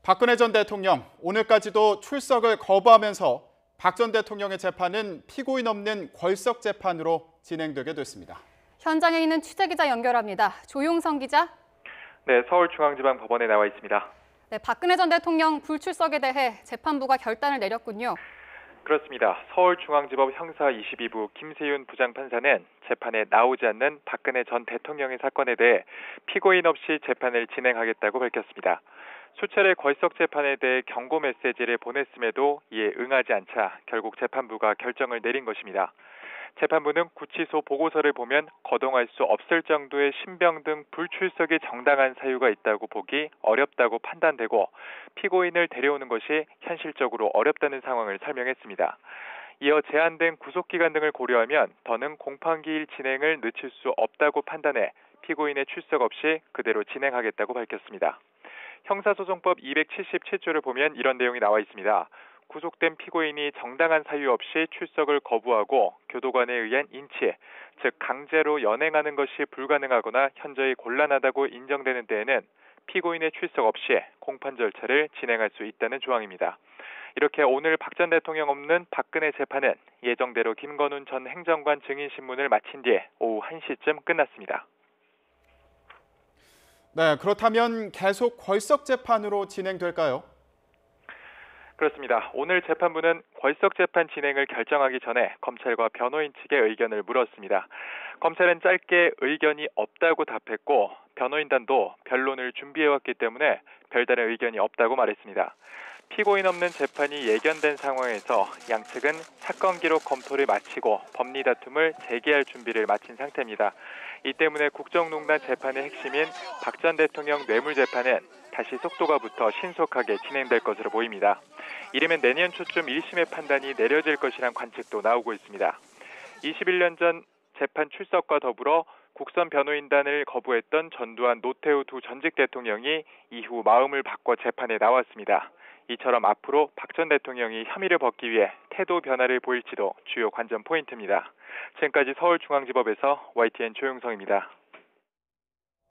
박근혜 전 대통령 오늘까지도 출석을 거부하면서 박 전 대통령의 재판은 피고인 없는 궐석 재판으로 진행되게 됐습니다. 현장에 있는 취재기자 연결합니다. 조용성 기자. 네, 서울중앙지방법원에 나와 있습니다. 네, 박근혜 전 대통령 불출석에 대해 재판부가 결단을 내렸군요. 그렇습니다. 서울중앙지법 형사 22부 김세윤 부장판사는 재판에 나오지 않는 박근혜 전 대통령의 사건에 대해 피고인 없이 재판을 진행하겠다고 밝혔습니다. 수차례 궐석 재판에 대해 경고 메시지를 보냈음에도 이에 응하지 않자 결국 재판부가 결정을 내린 것입니다. 재판부는 구치소 보고서를 보면 거동할 수 없을 정도의 신병 등 불출석이 정당한 사유가 있다고 보기 어렵다고 판단되고 피고인을 데려오는 것이 현실적으로 어렵다는 상황을 설명했습니다. 이어 제한된 구속기간 등을 고려하면 더는 공판기일 진행을 늦출 수 없다고 판단해 피고인의 출석 없이 그대로 진행하겠다고 밝혔습니다. 형사소송법 277조를 보면 이런 내용이 나와 있습니다. 구속된 피고인이 정당한 사유 없이 출석을 거부하고 교도관에 의한 인치, 즉 강제로 연행하는 것이 불가능하거나 현저히 곤란하다고 인정되는 데에는 피고인의 출석 없이 공판 절차를 진행할 수 있다는 조항입니다. 이렇게 오늘 박 전 대통령 없는 박근혜 재판은 예정대로 김건훈 전 행정관 증인신문을 마친 뒤 오후 1시쯤 끝났습니다. 네, 그렇다면 계속 궐석 재판으로 진행될까요? 그렇습니다. 오늘 재판부는 궐석 재판 진행을 결정하기 전에 검찰과 변호인 측의 의견을 물었습니다. 검찰은 짧게 의견이 없다고 답했고 변호인단도 변론을 준비해왔기 때문에 별다른 의견이 없다고 말했습니다. 피고인 없는 재판이 예견된 상황에서 양측은 사건 기록 검토를 마치고 법리 다툼을 재개할 준비를 마친 상태입니다. 이 때문에 국정농단 재판의 핵심인 박 전 대통령 뇌물 재판은 다시 속도가 붙어 신속하게 진행될 것으로 보입니다. 이르면 내년 초쯤 1심의 판단이 내려질 것이란 관측도 나오고 있습니다. 21년 전 재판 출석과 더불어 국선 변호인단을 거부했던 전두환, 노태우 두 전직 대통령이 이후 마음을 바꿔 재판에 나왔습니다. 이처럼 앞으로 박 전 대통령이 혐의를 벗기 위해 태도 변화를 보일지도 주요 관전 포인트입니다. 지금까지 서울중앙지법에서 YTN 조용성입니다.